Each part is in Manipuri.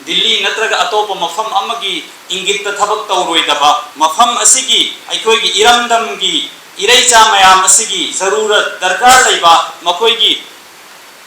दिल्ली नत्रग अतोप मफम अमगी इंगित थबक तौरोइदबा मफम असिगी अखोइगी इरमदमगी इरैचा मयाम असिगी जरूरत दरकार लैबा मखोइगी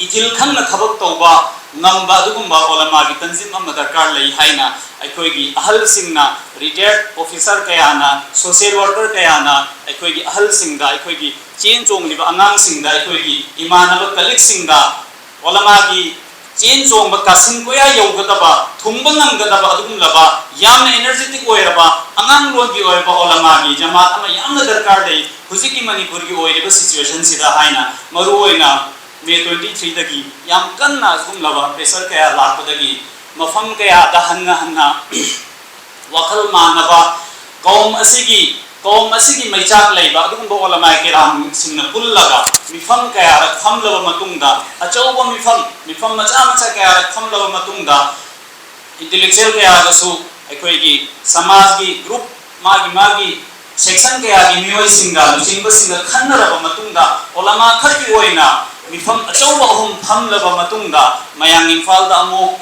इथिल खंगना थबक तौबा ngamba adugumba olama gi tanzim amma darkar lei haina aikoi gi ahal singna retired officer kayana social worker kayana aikoi gi ahal singda aikoi gi chen chong liba angang singda aikoi gi imanaba colleague singda olama gi chen chong ba kasin ko ya yogadaba thumba ngamgadaba adugum laba yamna energetic oiraba angang lon gi oiraba olama gi jamaat ama yamna darkar lei huziki manipur gi oiriba situation sida haina maru oina May 23 dagi yam kanna zum laba pressure kaya lakudagi mafam kaya dahanna wakal manaba kaum asigi maichak leiba adum bo olama kiram singna pullaga mifam kaya rakham laba matungda achauba mifam macha kaya rakham laba matungda intellectual kaya gasu aikoi gi samaj gi group magi section kaya gi mioi singa luchingba singa khanna raba matungda olama khaki oina mifam achauba hum phamlaba matungda mayang imphal da amu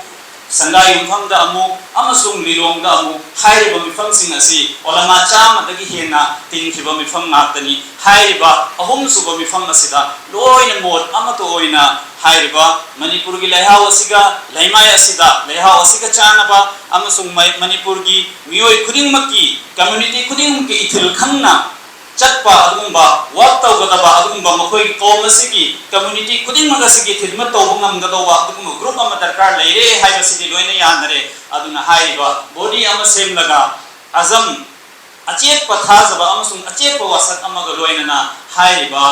sangai impham da amu amasung lirong da amu hairiba mifam sing asi olama chama dagi hena tingkhiba mifam ngakani hairiba ahum suba mifam asida loina mod amato oina hairiba manipur gi lehaw asiga laimai asida lehaw asiga chanaba amasung manipur gi mioi khudingmaki community khudingmaki ithil khangna चटपा अदुगुंबा वर्क तौगदबा अदुगुंबा मखोई कौम असिगी कम्युनिटी खुदिंग मगसिगी थिदमत तौबो ngamगदौबा अदुगुंबा ग्रुप अमा दरकार लेरे हाइबसिदी लोइना यानरे अदुना हाइबा बॉडी अमा सेमलगा अजम अचेत पथाजबा अमसुंग अचेत वसक अमग लोइना हाइबा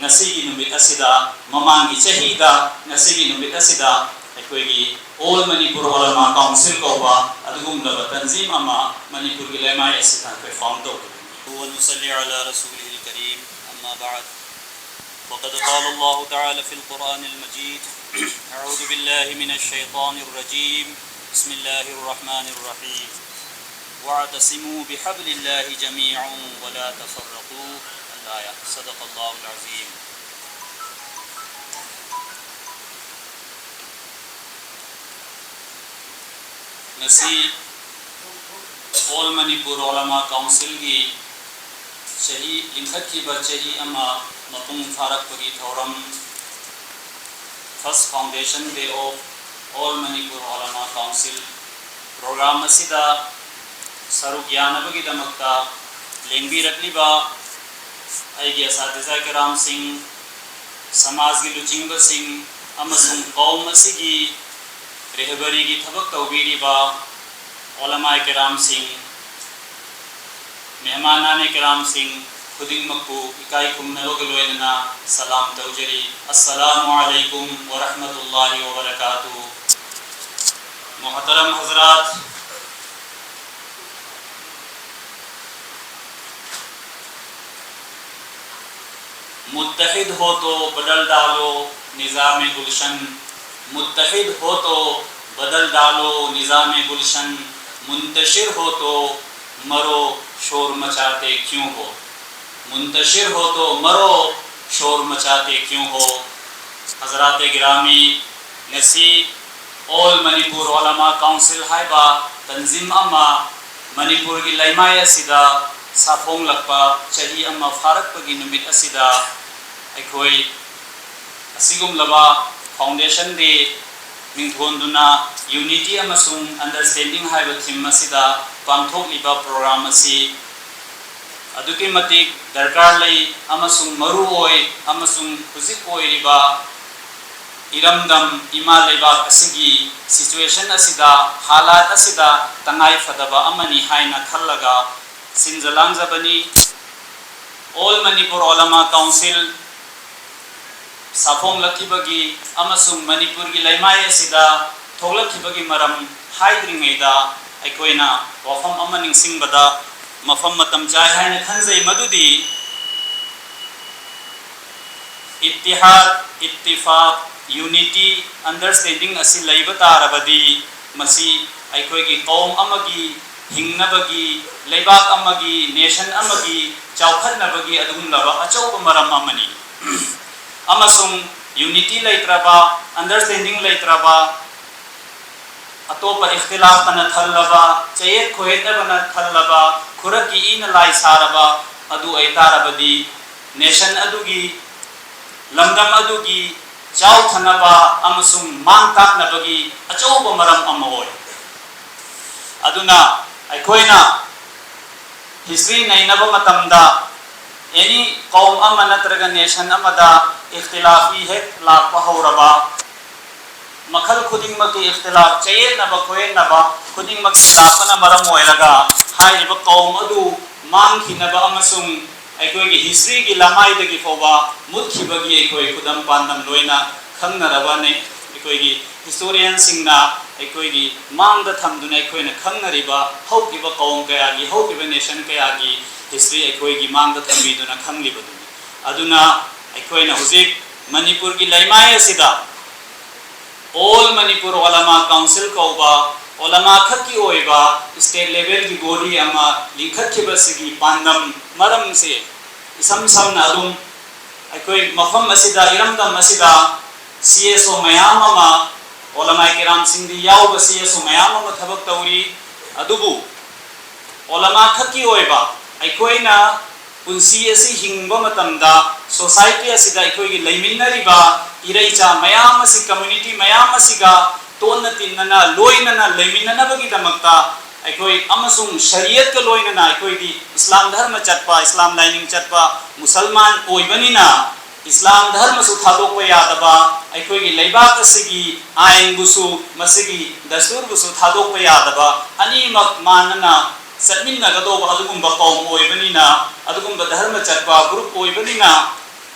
ngasiगी नुमित असिदा ममांगी चहीदा ngasiगी नुमित असिदा अखोइगी ऑल मणिपुर ओलमा काउंसिल कोबा अदुगुंबा तंजीम अमा मणिपुर gi लेमाय असिदा पे फाउंड दो ونصلي على رسوله الكريم أما بعد وقد قال الله تعالى في القرآن المجيد أعوذ بالله من الشيطان الرجيم بسم الله الرحمن الرحيم واعتصموا بحبل الله جميعا ولا تفرقوا الآية صدق الله العظيم نسي All Manipur Ulama Council gi chahi linkhat ki chahi ama mapung farak pagi thoram first foundation day of All Manipur Ulama Council program asida saru gyana bagi damakta lengbi rakliba aigi asatiza kiram singh samaj gi luchingba singh amasung qaum asigi rehbari gi thabak tawbiriba ओलमा किराम सिंह मेहमानान किराम सिंह खुदिंग मक्कू इकाई कुमनलोग लोयना सलाम तौजरी अस्सलामु अलैकुम व रहमतुल्लाहि व बरकातुहू मोहतरम हजरात मुत्तहिद हो तो बदल डालो निज़ाम गुलशन मुत्तहिद हो तो बदल डालो निज़ाम गुलशन मुंतशिर हो तो मरो शोर मचाते क्यों हो मुंतशिर हो तो मरो शोर मचाते क्यों हो हजरात गिरामी नसी ऑल मणिपुर ओलमा काउंसिल हाइबा तंजीम अमा मणिपुर की लैमाय असिदा साफोंग लक्पा चही अमा फारक पगी नुमित असिदा अखोई असिगुम लबा फाउंडेशन दे मिंथोंदुना यूनिटी अमसुंग अंडरस्टैंडिंग हाइबा थीम असिदा पांथोक्लिबा प्रोग्राम असि अदुकी मतिक दरकार लई अमसुंग मरु ओय अमसुंग हुजिक ओयरिबा इरमदम इमा लेबाक असिगी सिचुएशन असिदा हालात असिदा तंगाई फदबा अमनी हाइना खल्लगा सिंजलांजबनी ऑल मणिपुर ओलमा काउंसिल साफोंग लखिबगी अमसुंग मणिपुर की लैमाय असिदा थोगलखिबगी मरम हाइद्रिंगैदा अखोइना वफम अमा निंगसिंगबदा मफम मतम चाय हाइना खंजै मदुदी इत्तिहाद इत्तिफाक यूनिटी अंडरस्टैंडिंग असि लैब तारबदी मसी अखोइगी कौम अमगी हिंगनबगी लैबाक अमगी नेशन अमगी चौखनबगी अदुगुंलबा अचौब मरम अमनी अमसुंग यूनिटी लैत्रबा अंडरस्टैंडिंग लैत्रबा अतोप इख्तिलाफ बना थल्लबा चयेत खोयत बना थल्लबा खुरकी इन लाई सारबा अदु ऐतारबदी नेशन अदुगी लमदम अदुगी चाउ थनबा अमसुंग मांग ताकनबगी अचौब मरम अमा ओय अदुना अखोइना हिस्ट्री नैनब मतमदा एनी कौम अमा नत्रगा नेशन अमदा इख्तिलाफी हेक लाकपा हौरबा मखल खुदिंगमकी इख्तिलाफ चयेनब खोयनब खुदिंगमकी लाकपना मरम ओयरगा हाइरिब कौम अदु मांगखिनब अमसुंग अखोइगी हिस्ट्री की लमाइदगी फौबा मुत्खिबगी अखोइ खुदम पांदम लोइना खंगनरबने अखोइगी हिस्टोरियन सिंगना अखोइगी मांगद थमदुना अखोइना खंगनरिबा हौकिबा कौम कयागी हौकिबा नेशन कयागी हिस्ट्री अखोइगी मांगद थमबिदुना खंगलिबदुनी अदुना अखोइना हुजिक मणिपुर की लैमाय असिदा ऑल मणिपुर ओलमा काउंसिल कौबा ओलमा खकी ओइबा स्टेट लेवल की गोरी अमा लिंखखिबसिगी पांदम मरम से इसम समना अदुम अखोइ मफम असिदा इरमदम असिदा CSO मयाम अमा ओलमा किराम सिंगदी याव CSO मयाम अमा थबक तौरी अदुबु ओलमा खकी ओइबा अखोइना पुंसी असि हिंगबा मतमदा सोसाइटी असिदा अखोइगी लैमिन्नरिबा इरैचा मयाम असि कम्युनिटी मयाम असिगा तोन तिन्नना लोइनना लैमिन्ननबगी दमक्ता अखोइ अमसुंग शरीयत का लोइनना अखोइदी इस्लाम धर्म चटपा इस्लाम लाइनिंग चटपा मुसलमान ओइबनिना इस्लाम धर्म सु थादोकपा यादबा अखोइगी लैबाक असिगी आइन बुसु मसिगी दस्तूर बुसु थादोकपा यादबा अनिमक मानना चटमिन्नगदोबा अदुगुंबा कौम ओइबनिना अदुगुंबा धर्म चटपा ग्रुप ओइबनिना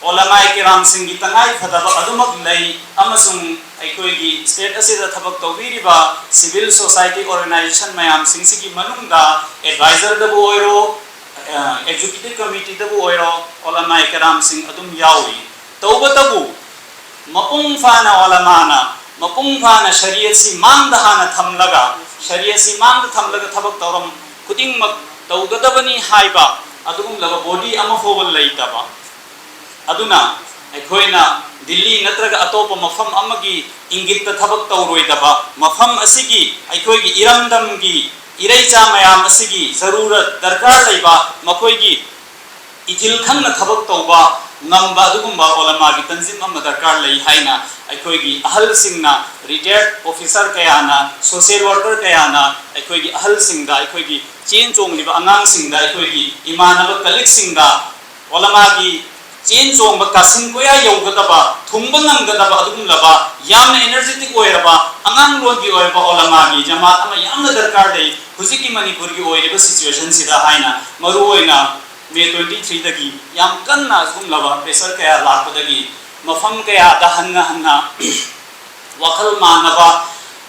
ओलमाय किराम सिंगी तंगाई फदबा अदुमक लई अमसुंग अखोइगी स्टेट असिदा थबक तौबीरिबा सिविल सोसाइटी ऑर्गेनाइजेशन मयाम सिंगसिगी मनुंगदा एडवाइजर दबु ओइरो एग्जीक्यूटिव कमिटी दबु ओइरो ओलमाय किराम सिंग अदुम यावी तौबतबु मपुंग फाना ओलमाना मपुंग फाना शरीयसी मांग दहाना थमलगा शरीयसी मांग थमलगा थबक तौरम खुदिंगमक तौगदबनी हाइबा अदुगुम लगा बॉडी अमा फोबल लैतबा अदुना अखोइना दिल्ली नत्रगा अतोप मफम अमगी इंगित थबक तौरोइदबा मफम असिगी अखोइगी इरमदमगी इरैचा मयाम असिगी जरूरत दरकार लैबा मखोइगी इथिल खंग थबक तौबा नंबा अदुगुंबा ओलमागी तंजिम अम दरकार लई हाइना अखोइगी अहल सिंगना रिटायर्ड ऑफिसर कयाना सोशल वर्कर कयाना अखोइगी अहल सिंगदा अखोइगी चेन चोंगलिबा अंगांग सिंगदा अखोइगी इमानब कलिक सिंगदा ओलमागी चेन चोंग कासिन कोया यौगदबा थुंब नंगदबा अदुगुंलबा यामना एनर्जेटिक ओइरबा अंगांग लोगी ओइरबा ओलमागी जमात अमा यामना दरकार लई हुजिकी मणिपुर की ओइरबा सिचुएशन सिदा हाइना मरु ओइना मे 23 दगी याम कन्ना गुमलबा प्रेशर कया लापदगी मफम कया दहन्ना हन्ना वखल मानबा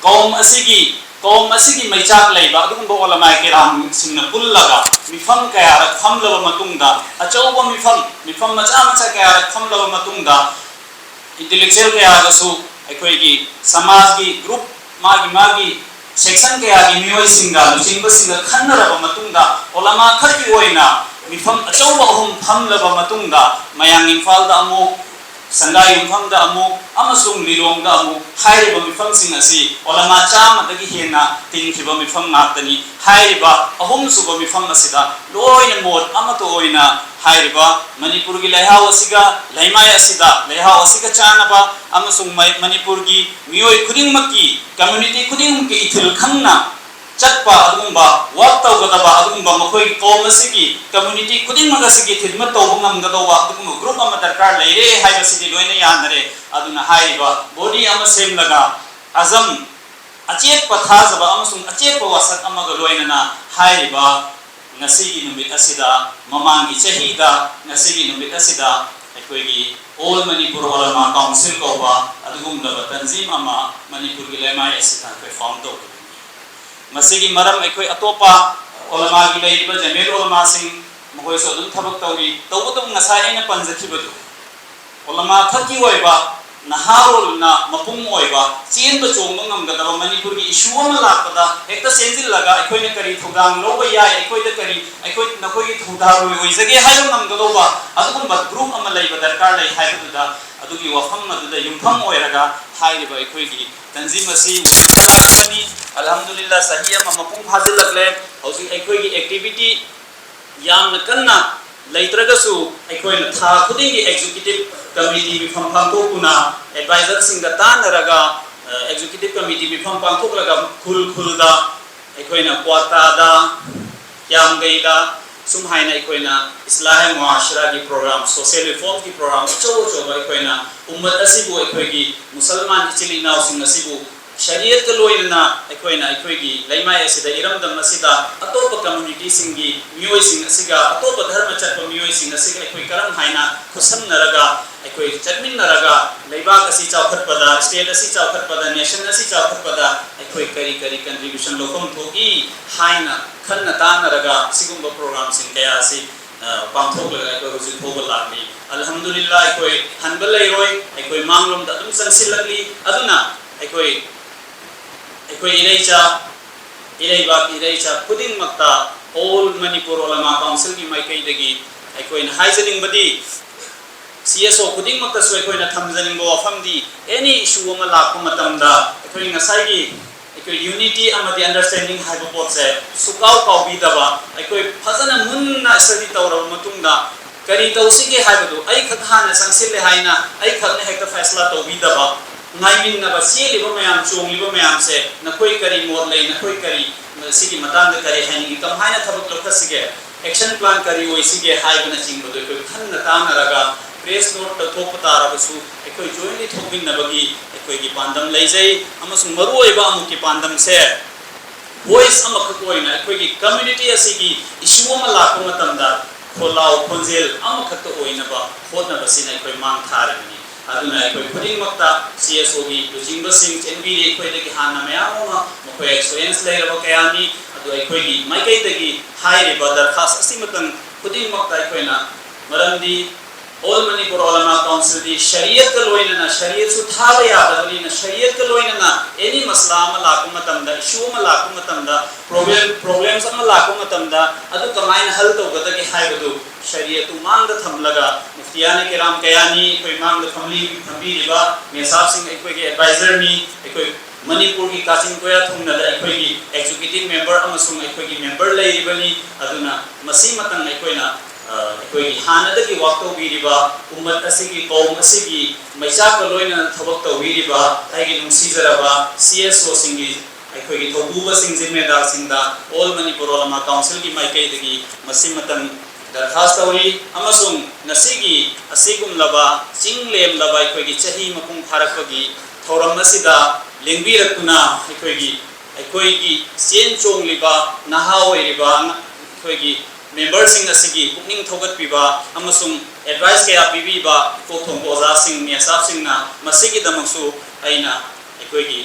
कौम असिगी मैचाक लैबा अदुगुंबा ओलमाय किराम सिंगना पुल्लगा मिफम कया रक फमलबा मतुंगदा अचौबा मिफम मचा मचा कया रक फमलबा मतुंगदा इंटेलेक्चुअल कया गसु अखोइगी समाज की ग्रुप मागी सेक्शन कया की मियोय सिंगा लुचिंबा सिंगा खन्नरबा मतुंगदा ओलमा खकी ओइना मिफम अचौबा अहुम फमलबा मतुंगदा मयांग इम्फालदा अमुक संगाई युमफमदा अमुक अमसुंग लिलोंगदा अमुक हाइरिबा मिफम सिंग असि ओलमा चामदगी हेना तिंखिबा मिफम नाक्तनी हाइरिबा अहुम सुबा मिफम असिदा लोइना मोद अमतो ओइना हाइरिबा मणिपुर की लैहाव असिगा लैमाय असिदा लैहाव असिगा चानबा अमसुंग मणिपुर की मियोय खुदिंगमकी कम्युनिटी खुदिंगमकी इथिल खंगना चटपा अदुगुंबा वर्क तौगदबा अदुगुंबा मखोय कौम असिगी कम्युनिटी खुदिंगमगसिगी थिदमत तौबंगमगदौबा अदुगुंबा ग्रुप अमा दरकार लैरे हाइबसिदी लोइना यानरे अदुना हाइबा बॉडी अमा सेमलगा अजम अचेत पथाजबा अमसुंग अचेत वसक अमगा लोइना हाइबा ngasiगी नुमित असिदा ममांगी चहीदा ngasiगी नुमित असिदा अखोइगी ऑल मणिपुर ओलमा काउंसिल कौबा अदुगुंबा तंजीम अमा मणिपुर की लैमाय असिदा कोई फॉर्म दो मसिगी मरम अखोइ अतोपा ओलमा की लैरिबा जमेल ओलमा सिंग मखोइसो अदुम थबक तौरी तौबतु ngasa aina panjakhibadu ओलमा खकी ओइबा नहारोल ना मपुंग ओइबा चेन चोंग नमगदबा मणिपुर की इशू अमा लापदा हेक्ता सेंजिल लगा अखोइने करी थुगांग लोबा याय अखोइदा करी अखोइ नखोइ थुदारोय ओइजगे हायो नमगदोबा अदुगुंबा ग्रुप अमा लैबा दरकार लै हाइबदुदा अदुगी वफम मदुदा युमफम ओइरगा हाइरिबा अखोइगी तंजीम असि alhamdulillah sahiya mamapung phajil lakle hausi aikoi gi activity yam kanna leitragasu aikoi na tha khuding gi executive committee mi pham pham to kuna advisor singa tanaraga executive committee mi pham pham thok laga khul da aikoi na kwata da yam gai da sum haina aikoi na islahi muashara gi program social reform gi program cho aikoi na ummat asibu aikoi gi musalman ichili naw sing asibu शरीयत का लोइना अखोइना अखोइगी लैमाय असिदा इरमदम असिदा अतोप कम्युनिटी सिंगी मियोय सिंग असिगा अतोप धर्म चतप मियोय सिंग असिगा अखोइ करम हाइना खुसम नरगा अखोइ चटमिन नरगा लैबाक असि चावखत पदा स्टेट असि चावखत पदा नेशन असि चावखत पदा अखोइ करी करी कंट्रीब्यूशन लोकम थोगी हाइना खन्ना तानरगा सिगुम्बा प्रोग्राम सिंग कया असि पांथोक लगा अखोइ हुजि थोबल लाकली अल्हम्दुलिल्लाह अखोइ हनबल लैरोय अखोइ मांगलोम दा दुम संसिलगली अदुना अखोइ अखोई इरेचा खुदिंग मक्ता ऑल मणिपुर ओलमा काउंसिल की माइकई दगी अखोई न हाइजनिंग बदी CSO खुदिंग मक्ता सो अखोई न थमजनिंग बो अफमदी एनी इशू अमा लाको मतमदा अखोई ngसाई अखोई यूनिटी अमदी अंडरस्टैंडिंग हाइबो पोट से सुकाउ काउबी दबा अखोई फजना मुन्ना स्टडी तौरब मतुंगदा करी तौसिगे हाइबदु आई खतहाना संसिले हाइना आई खतने हेक्टा फैसला तौबी दबा नाइमिन नबा सेलिबो मयाम चोंगिबो मयाम से नखोई करी मोर ले नखोई करी सिगी मतांग करी हैनी कम हाइना थबक लखसिगे एक्शन प्लान करी ओइसिगे हाइबना चिंगबदो कोई खन्न तानरगा प्रेस नोट थोप तारबसु एकोई जोइनली थोपिन नबगी एकोई की पांदम लैजै अमसु मरुओइबा अमुकी पांदम से वॉइस अमक कोइना एकोई की कम्युनिटी असिगी इशू अमा लाको मतमदा खोलाव खोंजेल अमखत ओइनबा होदनबसिना एकोई मांग थारबनी aduna ekoi khuding makta CSO gi lujingba sing chenbi re ekoi dagi hana mayama mokoi experience le rabo kayani adu ekoi gi maikai dagi hai re badar khas asimatang khuding makta ekoi na maramdi all manipur ulama council di shariat ka loina na shariat su thaba ya badali na shariat ka loina na any masla ma lakum matamda issue ma lakum matamda problems ma lakum matamda adu kamai na hal to gadagi hai badu शरीयतु मांग थमलगा मुफ्तियाने किराम कयानी कोई मांग थमली थंबी रिबा मेसाब सिंह एकोई के एडवाइजर मी एकोई मणिपुर की कासिंग कोया थुंगना दा एकोई की एग्जीक्यूटिव मेंबर अमसुंग एकोई की मेंबर लेरिबनी अदुना मसी मतंग एकोइना एकोई की हानदा की वाक्तो बीरिबा उम्मत असिगी कौम असिगी मैसा को लोइना थबक तो बीरिबा आइगी नुसीजरबा CSO सिंगी एकोई की थोबुबा सिंह जिम्मेदार सिंहदा ऑल मणिपुर ओलमा काउंसिल की माइकई दगी मसी मतंग दरखास्त तौरी अमसुंग नसिगी असिगुम लबा चिंगलेम लबा अखोगी चही मपुंग फारकपगी थौरम असिदा लेंबिरकुना अखोगी चेन चोंगलिबा नहा ओइरिबा अखोगी मेंबर सिंग असिगी पुकनिंग थौगतपिबा अमसुंग एडवाइस कया पिबिबा कोथोंग ओजा सिंग मेसाब सिंगना मसिगी दमसु आइना अखोगी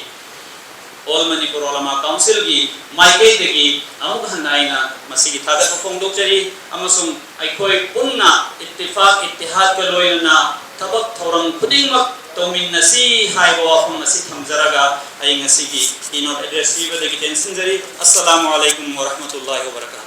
ऑल मणिपुर ओलमा काउंसिल की माइकई दगी अमुक हनाइना मसिगी थागत फोंदोकचरी अमसुंग अखोई पुन्ना इत्तिफाक इत्तिहाद के लोइना थबक थौरम खुदिंगमक तोमिनसी हाइबो वाफम मसि थमजरगा आई ngasiगी इनोट एड्रेस पीबदगी टेंशन जरी अस्सलामु अलैकुम व रहमतुल्लाहि व बरकातहू।